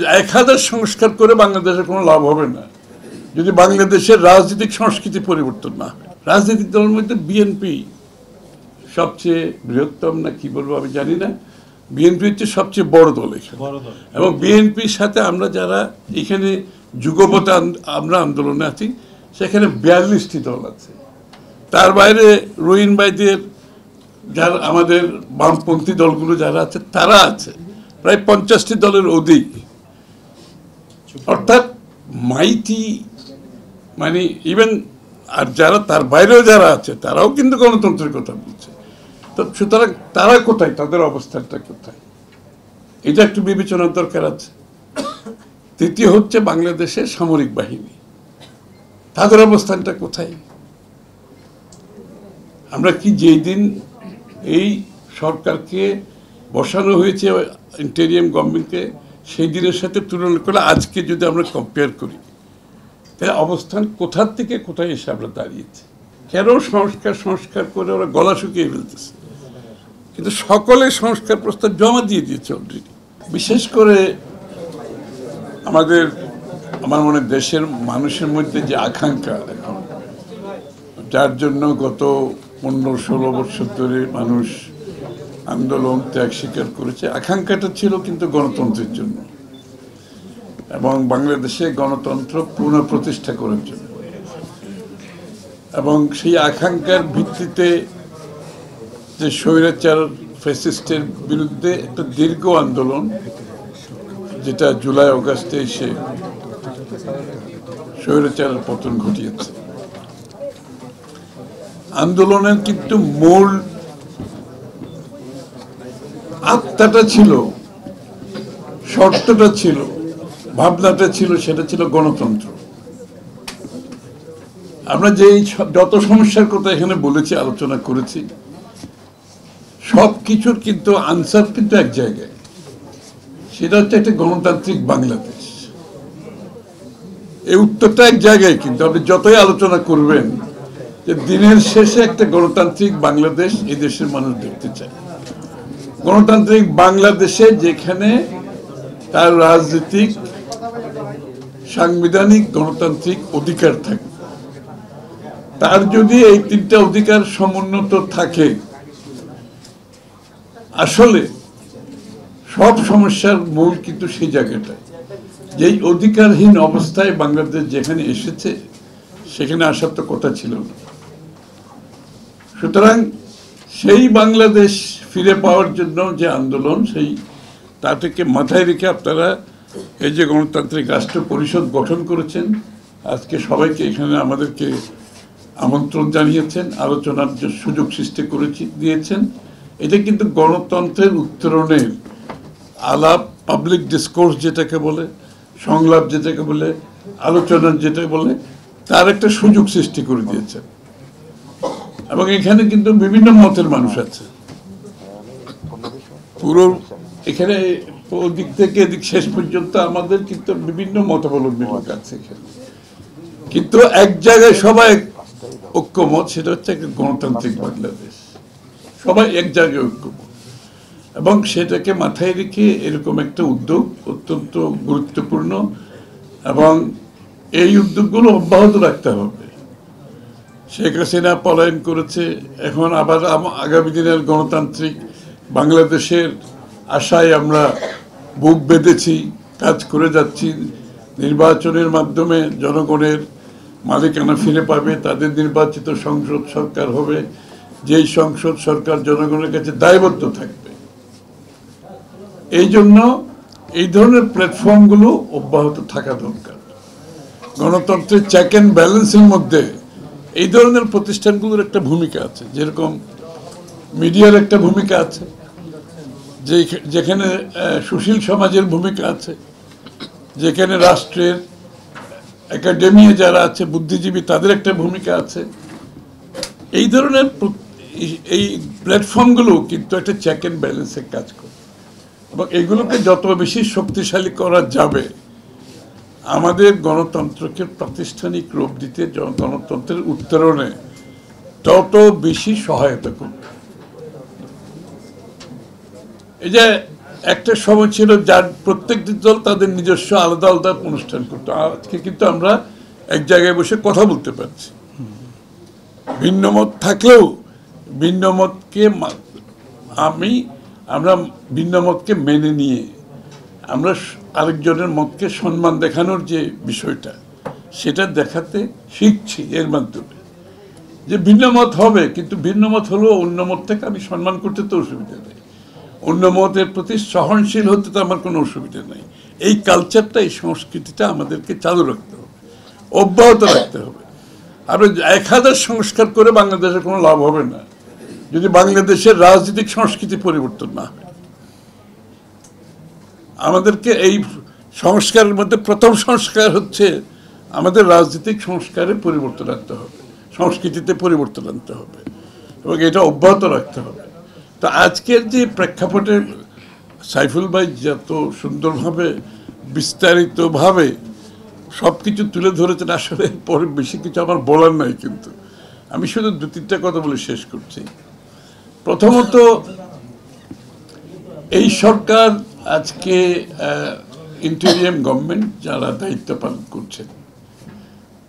1000 সংস্কার করে বাংলাদেশের কোনো লাভ হবে না যদি বাংলাদেশের রাজনৈতিক সংস্কৃতি পরিবর্তন না হয়। রাজনৈতিক দলের মধ্যে বিএনপি সবচেয়ে বৃহত্তম, না কি বলবো আমি জানি না, বিএনপি হচ্ছে সবচেয়ে বড় দল এখানে। এবং বিএনপির সাথে আমরা যারা এখানে যুগপথ আমরা আন্দোলনে আছি, সেখানে 42টি দল আছে। তার বাইরে রহিন ভাইদের যারা আমাদের বামপন্থী দলগুলো যারা আছে তারা আছে প্রায় 50টি দলের অধিক। অর্থাৎ মাইটি মানে ইভেন আর যারা তার বাইরেও যারা আছে তারাও কিন্তু গণতন্ত্রের কথা বলছে। তো সুতরাং তারা কোথায়, তাদের অবস্থানটা কোথায়, এটা একটু বিবেচনার দরকার আছে। তৃতীয় হচ্ছে বাংলাদেশের সামরিক বাহিনী, তাদের অবস্থানটা কোথায়। আমরা কি যেই দিন এই সরকারকে বসানো হয়েছে ইন্টেরিয়াম গভর্নমেন্টকে, সেই দিনের সাথে তুলনা করে আজকে যদি আমরা কম্পেয়ার করি, তাহলে অবস্থান কোথার থেকে কোথায় এসে আমরা দাঁড়িয়েছি। কেন সংস্কার করে ওরা গলা শুকিয়ে ফেলতেছে, কিন্তু সকলে সংস্কার প্রস্তাব জমা দিয়ে দিয়েছে অলরেডি। বিশেষ করে আমার মনে দেশের মানুষের মধ্যে যে আকাঙ্ক্ষা এখন, যার জন্য গত 15-16 বছর ধরে মানুষ আন্দোলন ত্যাগ স্বীকার করেছে, আকাঙ্ক্ষাটা ছিল কিন্তু গণতন্ত্রের জন্য এবং বাংলাদেশে গণতন্ত্র পুনঃপ্রতিষ্ঠা করার জন্য। এবং সেই আকাঙ্ক্ষার ভিত্তিতে যে স্বৈরাচার ফ্যাসিস্টের বিরুদ্ধে একটা দীর্ঘ আন্দোলন, যেটা জুলাই অগাস্টে এসে স্বৈরাচারের পতন ঘটিয়েছে। আন্দোলনের কিন্তু মূল আত্মাটা ছিল, শর্তটা ছিল, ভাবনাটা ছিল, সেটা ছিল গণতন্ত্র। আমরা যত সমস্যার কথা এখানে বলেছি, আলোচনা করেছি, সব কিছুর কিন্তু আনসার কিন্তু এক জায়গায়, সেটা হচ্ছে একটা গণতান্ত্রিক বাংলাদেশ। এই উত্তরটা এক জায়গায়, কিন্তু আপনি যতই আলোচনা করবেন যে দিনের শেষে একটা গণতান্ত্রিক বাংলাদেশ এই দেশের মানুষ দেখতে চায়। গণতান্ত্রিক বাংলাদেশে যেখানে তার রাজনৈতিক, সাংবিধানিক, গণতান্ত্রিক অধিকার থাকে, তার যদি এই 3টা অধিকার সমুন্নত থাকে, আসলে সব সমস্যার মূল কিন্তু সেই জায়গাটায়। যেই অধিকারহীন অবস্থায় বাংলাদেশ যেখানে এসেছে, সেখানে আসার তো কথা ছিল না। সুতরাং সেই বাংলাদেশ ফিরে পাওয়ার জন্য যে আন্দোলন, তাকে মাথায় রেখে আপনারা এই যে গণতান্ত্রিক রাষ্ট্র পরিষদ গঠন করেছেন, আজকে সবাইকে এখানে আমাদেরকে আমন্ত্রণ জানিয়েছেন, আলোচনার যে সুযোগ সৃষ্টি দিয়েছেন। এটা কিন্তু গণতন্ত্রের উত্তরণের আলাপ, পাবলিক ডিসকোর্স যেটাকে বলে, সংলাপ যেটাকে বলে, আলোচনা যেটা বলে, তার একটা সুযোগ সৃষ্টি করে দিয়েছেন। এবং এখানে কিন্তু বিভিন্ন মতের মানুষ আছে, পুরো এখানে দিক থেকে এদিক শেষ পর্যন্ত আমাদের কিন্তু বিভিন্ন মতাবলম্বী লোক আছে এখানে, কিন্তু এক জায়গায় সবাই ঐক্যমত, সেটা হচ্ছে একটা গণতান্ত্রিক বাংলাদেশ। সবাই এক জায়গায় ঐক্যমত, এবং সেটাকে মাথায় রেখে এরকম একটা উদ্যোগ অত্যন্ত গুরুত্বপূর্ণ, এবং এই উদ্যোগগুলো অব্যাহত রাখতে হবে। শেখ হাসিনা পলায়ন করেছে, এখন আবার আগামী দিনের গণতান্ত্রিক বাংলাদেশের আশায় আমরা বুক বেঁধেছি, কাজ করে যাচ্ছি। নির্বাচনের মাধ্যমে জনগণের মালিকানা ফিরে পাবে, তাদের নির্বাচিত সংসদ সরকার হবে, যেই সংসদ সরকার জনগণের কাছে দায়বদ্ধ থাকবে। এই জন্য এই ধরনের প্ল্যাটফর্মগুলো অব্যাহত থাকা দরকার। গণতন্ত্রের চেক অ্যান্ড ব্যালেন্সের মধ্যে এই ধরনের প্রতিষ্ঠানগুলোর একটা ভূমিকা আছে, যেরকম মিডিয়ার একটা ভূমিকা আছে, যেখানে সুশীল সমাজের ভূমিকা আছে, যেখানে রাষ্ট্রের একাডেমিয়া যারা আছে, বুদ্ধিজীবী, তাদের একটা ভূমিকা আছে। এই ধরনের এই প্ল্যাটফর্মগুলো কিন্তু একটা চেক অ্যান্ড ব্যালেন্সের কাজ করে, এবং এগুলোকে যত বেশি শক্তিশালী করা যাবে, আমাদের গণতন্ত্রকে প্রাতিষ্ঠানিক রূপ দিতে, গণতন্ত্রের উত্তরণে তত বেশি সহায়তা করবে। এই যে একটা সময় ছিল যার প্রত্যেকটি দল তাদের নিজস্ব আলাদা আলাদা অনুষ্ঠান করতো। আজকে কিন্তু আমরা এক জায়গায় বসে কথা বলতে পারছি। ভিন্ন মত থাকলেও ভিন্ন মতকে আমরা ভিন্ন মতকে মেনে নিয়ে আমরা আরেকজনের মতকে সম্মান দেখানোর যে বিষয়টা, সেটা দেখাতে শিখছি এর মাধ্যমে। যে ভিন্ন মত হবে, কিন্তু ভিন্ন মত হলেও অন্য মতটাকে আমি সম্মান করতে তো অসুবিধা নেই, অন্য মতের প্রতি সহনশীল হতে তো আমার কোনো অসুবিধা নেই। এই কালচারটা, এই সংস্কৃতিটা আমাদেরকে চালু রাখতে হবে, অব্যাহত রাখতে হবে। আর 1000 সংস্কার করে বাংলাদেশের কোনো লাভ হবে না যদি বাংলাদেশের রাজনৈতিক সংস্কৃতি পরিবর্তন না হয়। আমাদেরকে এই সংস্কারের মধ্যে প্রথম সংস্কার হচ্ছে আমাদের রাজনৈতিক সংস্কারে পরিবর্তন আনতে হবে, সংস্কৃতিতে পরিবর্তন আনতে হবে এবং এটা অব্যাহত রাখতে হবে। তো আজকের যে প্রেক্ষাপটে সাইফুল ভাই যত সুন্দরভাবে বিস্তারিতভাবে সব কিছু তুলে ধরেছেন, আসলে পরে বেশি কিছু আমার বলার নাই, কিন্তু আমি শুধু 2-3টা কথা বলে শেষ করছি। প্রথমত, এই সরকার আজকে ইন্টেরিয়াম গভর্নমেন্ট যারা দায়িত্ব পালন করছেন,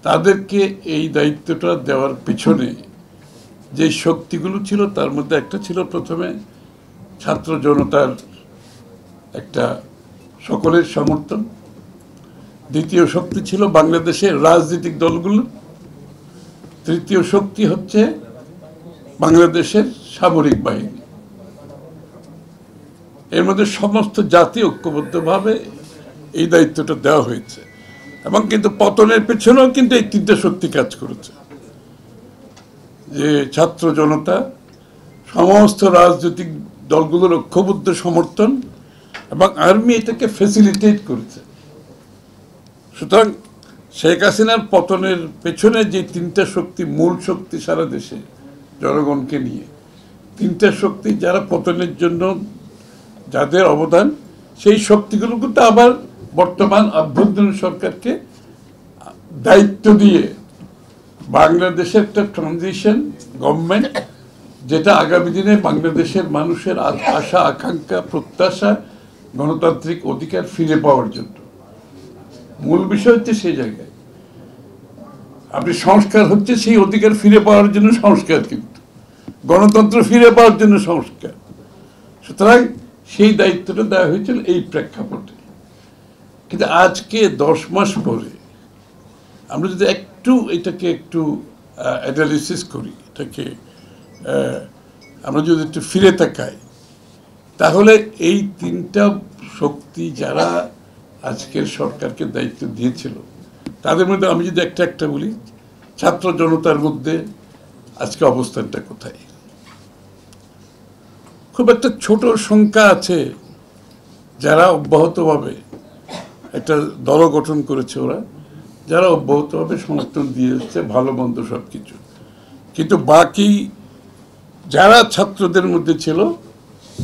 তাদেরকে এই দায়িত্বটা দেওয়ার পিছনে যে শক্তিগুলো ছিল, তার মধ্যে একটা ছিল প্রথমে ছাত্র জনতার একটা সকলের সমর্থন, দ্বিতীয় শক্তি ছিল বাংলাদেশের রাজনৈতিক দলগুলো, তৃতীয় শক্তি হচ্ছে বাংলাদেশের সামরিক বাহিনী। এর মধ্যে সমস্ত জাতি ঐক্যবদ্ধভাবে এই দায়িত্বটা দেওয়া হয়েছে এবং কিন্তু পতনের পেছনেও কিন্তু এই 3টে শক্তি কাজ করেছে, যে ছাত্র জনতা, সমস্ত রাজনৈতিক দলগুলোর ঐক্যবদ্ধ সমর্থন এবং আর্মি এটাকে ফ্যাসিলিটেট করেছে। সুতরাং শেখ হাসিনার পতনের পেছনে যে 3টা শক্তি, মূল শক্তি সারা দেশে জনগণকে নিয়ে 3টা শক্তি, যারা পতনের জন্য যাদের অবদান, সেই শক্তিগুলো কিন্তু আবার বর্তমান অভ্যন্তরীণ সরকারকে দায়িত্ব দিয়ে বাংলাদেশের একটা ট্রানজিশন গভর্নমেন্ট, যেটা আগামী দিনে বাংলাদেশের মানুষের আশা আকাঙ্ক্ষা প্রত্যাশা গণতান্ত্রিক অধিকার ফিরে পাওয়ার জন্য। মূল বিষয় হচ্ছে সেই জায়গায় আপনি সংস্কার হচ্ছে সেই অধিকার ফিরে পাওয়ার জন্য সংস্কার, কিন্তু গণতন্ত্র ফিরে পাওয়ার জন্য সংস্কার। সুতরাং সেই দায়িত্বটা দেওয়া হয়েছিল এই প্রেক্ষাপটে। কিন্তু আজকে 10 মাস পরে আমরা যদি এটাকে একটু অ্যানালিসিস করি, এটাকে আমরা যদি একটু ফিরে তাকাই, তাহলে এই 3টা শক্তি যারা আজকের সরকারকে দায়িত্ব দিয়েছিল, তাদের মধ্যে আমি যদি একটা বলি, ছাত্র জনতার মধ্যে আজকে অবস্থানটা কোথায়? খুব একটা ছোট সংখ্যা আছে যারা অব্যাহতভাবে একটা দল গঠন করেছে, ওরা যারা অব্যাহতভাবে সমর্থন দিয়ে যাচ্ছে ভালো মন্দ সব কিছু। কিন্তু বাকি যারা ছাত্রদের মধ্যে ছিল,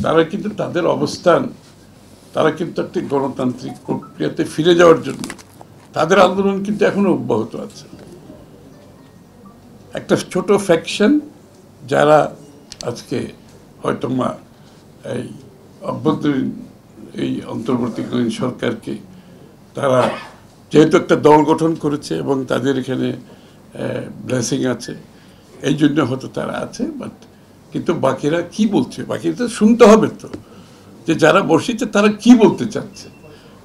তারা কিন্তু তাদের অবস্থান, তারা কিন্তু একটি গণতান্ত্রিক প্রক্রিয়াতে ফিরে যাওয়ার জন্য তাদের আন্দোলন কিন্তু এখনো অব্যাহত আছে। একটা ছোট ফ্যাকশন যারা আজকে হয়তো এই অভ্যন্তরীণ এই অন্তর্বর্তীকালীন সরকারকে, তারা যেহেতু একটা দল গঠন করেছে এবং তাদের এখানে ব্লেসিং আছে, এই জন্য হয়তো তারা আছে। বাট কিন্তু বাকিরা কি বলছে, বাকিরা তো শুনতে হবে তো, যে যারা বসেছে তারা কি বলতে চাচ্ছে।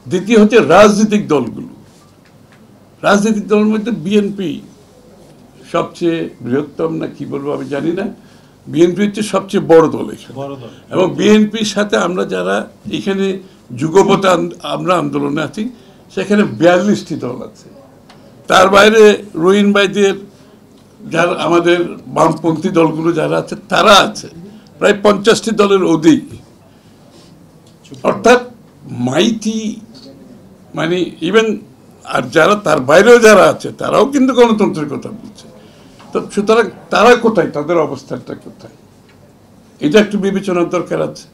দ্বিতীয় হচ্ছে রাজনৈতিক দলগুলো। রাজনৈতিক দলের মধ্যে বিএনপি সবচেয়ে বৃহত্তম, না কি বলবো আমি জানি না, বিএনপি হচ্ছে সবচেয়ে বড় দল এখানে। এবং বিএনপির সাথে আমরা যারা এখানে যুগপথ আমরা আন্দোলনে আছি, সেখানে 42টি দল আছে। তার বাইরে রহিম ভাইদের যারা আমাদের বামপন্থী দলগুলো যারা আছে, তারা আছে প্রায় 50টি দলের অধিক। অর্থাৎ মাইটি, মানে ইভেন আর যারা তার বাইরেও যারা আছে, তারাও কিন্তু গণতন্ত্রের কথা বলছে। তো সুতরাং তারা কোথায়, তাদের অবস্থানটা কোথায়, এটা একটু বিবেচনার দরকার আছে।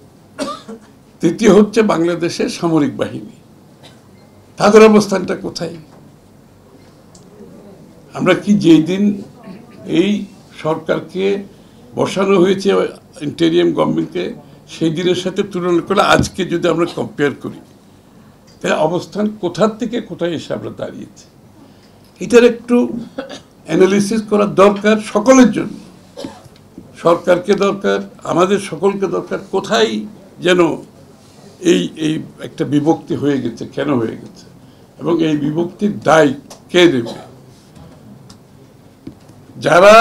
তৃতীয় হচ্ছে বাংলাদেশের সামরিক বাহিনী, তাদের অবস্থানটা কোথায়। আমরা কি যেই দিন এই সরকারকে বসানো হয়েছে ইন্টেরিয়াম গভর্নমেন্টকে, সেই দিনের সাথে তুলনা করে আজকে যদি আমরা কম্পেয়ার করি, তাহলে অবস্থান কোথার থেকে কোথায় এসে আমরা দাঁড়িয়েছি, এটার একটু অ্যানালিসিস করা দরকার সকলের জন্য। সরকারকে দরকার, আমাদের সকলকে দরকার, কোথায় যেন এই এই একটা বিভক্তি হয়ে গেছে, কেন হয়ে গেছে, এবং এই বিভক্তির দায় কে নেবে। যারা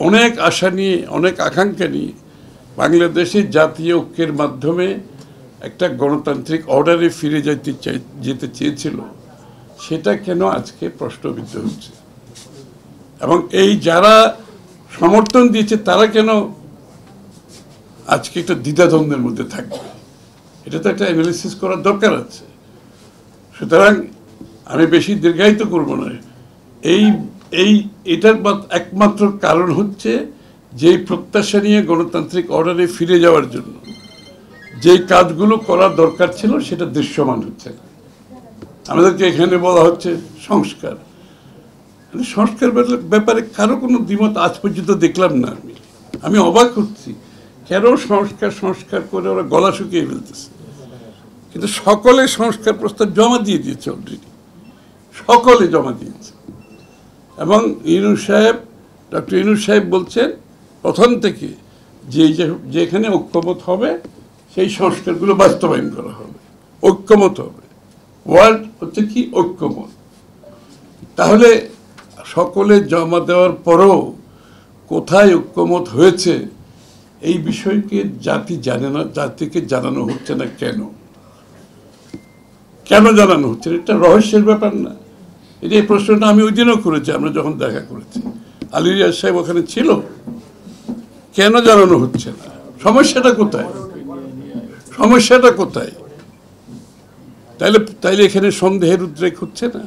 অনেক আশা নিয়ে, অনেক আকাঙ্ক্ষা নিয়ে বাংলাদেশের জাতীয় ঐক্যের মাধ্যমে একটা গণতান্ত্রিক অর্ডারে ফিরে যেতে চেয়েছিল, সেটা কেন আজকে প্রশ্নবিদ্ধ হচ্ছে, এবং এই যারা সমর্থন দিয়েছে তারা কেন আজকে একটা দ্বিধাদ্বন্দ্বের মধ্যে থাকবে, এটা তো একটা অ্যানালিসিস করার দরকার আছে। সুতরাং আমি বেশি দীর্ঘায়িত করব না। এটার একমাত্র কারণ হচ্ছে যে প্রত্যাশা নিয়ে গণতান্ত্রিক অর্ডারে ফিরে যাওয়ার জন্য যে কাজগুলো করার দরকার ছিল সেটা দৃশ্যমান হচ্ছে না। আমাদেরকে এখানে বলা হচ্ছে সংস্কার, সংস্কার ব্যাপারে কারো কোনো দ্বিমত আজ পর্যন্ত দেখলাম না। আমি অবাক হচ্ছি কেন সংস্কার করে ওরা গলা শুকিয়ে ফেলতেছে। কিন্তু সকলে সংস্কার প্রস্তাব জমা দিয়ে দিয়েছে, অলরেডি সকলে জমা দিয়েছে। এবং ডক্টর ইউনূস সাহেব বলছেন প্রথম থেকে যেখানে ঐক্যমত হবে সেই সংস্কারগুলো বাস্তবায়ন করা হবে, ঐক্যমত হবে। ওয়ার্ড হচ্ছে কি? ঐক্যমত। তাহলে সকলে জমা দেওয়ার পরও কোথায় ঐক্যমত হয়েছে এই বিষয়কে জাতি জানে না, জাতিকে জানানো হচ্ছে না। কেন জানানো হচ্ছে? এটা রহস্যের ব্যাপার না। এই প্রশ্নটা আমি ওই দিনও করেছি, আমরা যখন দেখা করেছি। আলী রিয়াজ সাহেব ওখানে ছিল। কেন জানানো হচ্ছে না? সমস্যাটা কোথায়? তাইলে এখানে সন্দেহের উদ্রেক হচ্ছে না?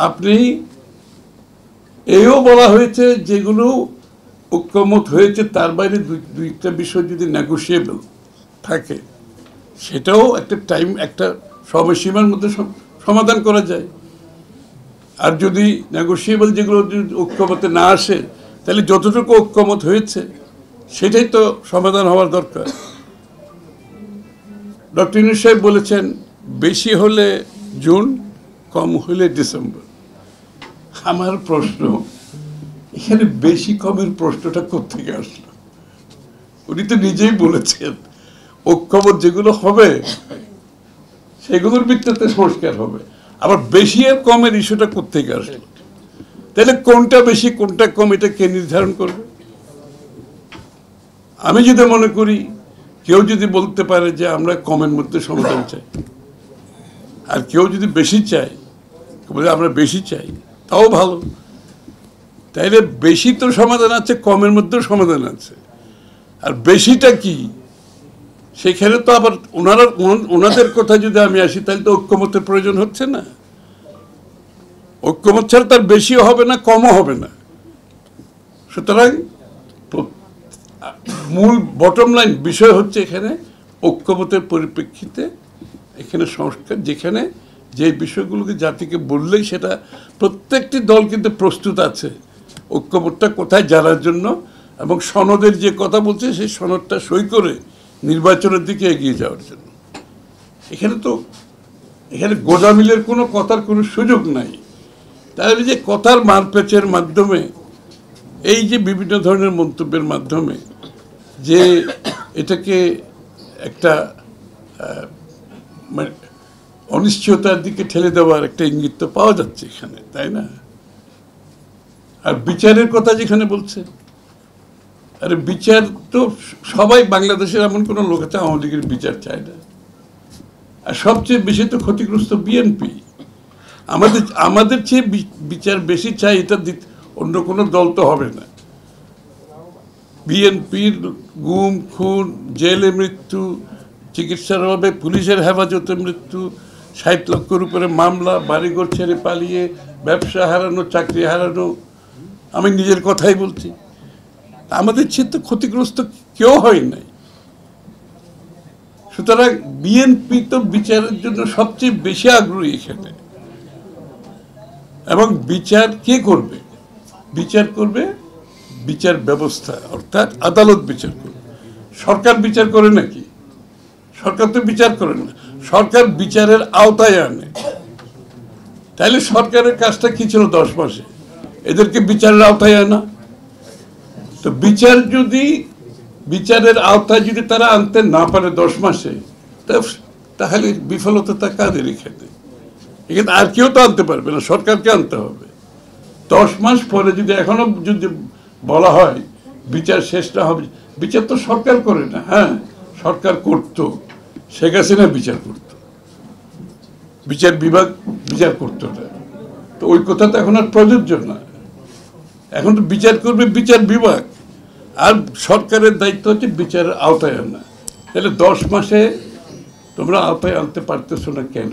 আপনি এও বলা হয়েছে যেগুলো ঐক্যমত হয়েছে তার বাইরে দুইটা বিষয় যদি নেগোশিয়েবল থাকে সেটাও একটা টাইম, একটা সময়সীমার মধ্যে সমাধান করা যায়। আর যদি নেগোশিয়েবল যেগুলো ঐক্যমতে না আসে তাহলে যতটুকু ঐক্যমত হয়েছে সেটাই তো সমাধান হওয়ার দরকার। ডক্টর ইউনূস সাহেব বলেছেন বেশি হলে জুন, কম হলে ডিসেম্বর। আমার প্রশ্ন, এখানে বেশি কমের প্রশ্নটা কোত্থেকে আসলো? উনি তো নিজেই বলেছেন ঐক্যমত যেগুলো হবে সেগুলোর ভিত্তিতে সংস্কার হবে। আবার বেশি আর কমের ইস্যুটা কোত্থেকে আসলো? তাহলে কোনটা বেশি কোনটা কম এটা কে নির্ধারণ করবে? আমি যদি মনে করি, কেউ যদি বলতে পারে যে আমরা কমের মধ্যে সমাধান চাই, আর কেউ যদি বেশি চায়, বলে আমরা বেশি চাই, তাও ভালো। তাইলে বেশি তো সমাধান আছে, কমের মধ্যেও সমাধান আছে। আর বেশিটা কি সেখানে তো আবার ওনাদের কথা যদি আমি আসি তাহলে তো ঐক্যমতের প্রয়োজন হচ্ছে না। ঐক্যমত ছাড়া তার বেশিও হবে না, কমও হবে না। সুতরাং মূল বটম লাইন বিষয় হচ্ছে এখানে ঐক্যমতের পরিপ্রেক্ষিতে এখানে সংস্কার, যেখানে যে বিষয়গুলোকে জাতিকে বললেই সেটা প্রত্যেকটি দল কিন্তু প্রস্তুত আছে ঐক্যমতটা কোথায় জানার জন্য, এবং সনদের যে কথা বলছে সেই সনদটা সই করে নির্বাচনের দিকে এগিয়ে যাওয়ার জন্য। এখানে গোজামিলের কোনো কথার কোনো সুযোগ নাই। তাহলে যে কথার মারপ্যাচের মাধ্যমে, এই যে বিভিন্ন ধরনের মন্তব্যের মাধ্যমে যে এটাকে একটা মানে অনিশ্চয়তার দিকে ঠেলে দেওয়ার একটা ইঙ্গিত তো পাওয়া যাচ্ছে এখানে, তাই না? আর বিচারের কথা যেখানে বলছে, আরে বিচার তো সবাই, বাংলাদেশের এমন কোনো লোক আছে আওয়ামী লীগের বিচার চায় না। আর সবচেয়ে বেশি তো ক্ষতিগ্রস্ত বিএনপি। আমাদের চেয়ে বিচার বেশি চাই, এটা অন্য কোনো দল তো হবে না। বিএনপির গুম, খুন, জেলে মৃত্যু, চিকিৎসার অভাবে পুলিশের হেফাজতে মৃত্যু, ৬০ লক্ষের উপরে মামলা, বাড়িঘর ছেড়ে পালিয়ে, ব্যবসা হারানো, চাকরি হারানো, আমি নিজের কথাই বলছি। আমাদের চেয়ে তো ক্ষতিগ্রস্ত কেউ হয় নাই। সুতরাং বিএনপি তো বিচারের জন্য সবচেয়ে বেশি আগ্রহী এখানে। এবং বিচার কে করবে? বিচার করবে বিচার ব্যবস্থা, অর্থাৎ আদালত বিচার করবে। সরকার বিচার করে নাকি? সরকার তো বিচার করে না, সরকার বিচারের আওতায় আনে। তাহলে সরকারের কাজটা কি ছিল 10 মাসে? এদেরকে বিচারের আওতায় আনা। তো বিচার যদি বিচারের আওতায় যদি তারা আনতে না পারে 10 মাসে, তাহলে বিফলতা কাদের এখানে? এখানে আর কেউ তো আনতে পারবে না, সরকারকে আনতে হবে। 10 মাস পরে যদি এখনো যদি বলা হয় বিচার শেষ না হবে, বিচার তো সরকার করে না। হ্যাঁ, সরকার করতো, শেখ হাসিনা বিচার করতো, বিচার বিভাগ বিচার করতো না। তো ওই কথা তো এখন আর প্রযোজ্য না। এখন তো বিচার করবে বিচার বিভাগ, আর সরকারের দায়িত্ব হচ্ছে বিচারের আওতায় আনা। তাহলে 10 মাসে তোমরা আওতায় আনতে পারতেছো না কেন?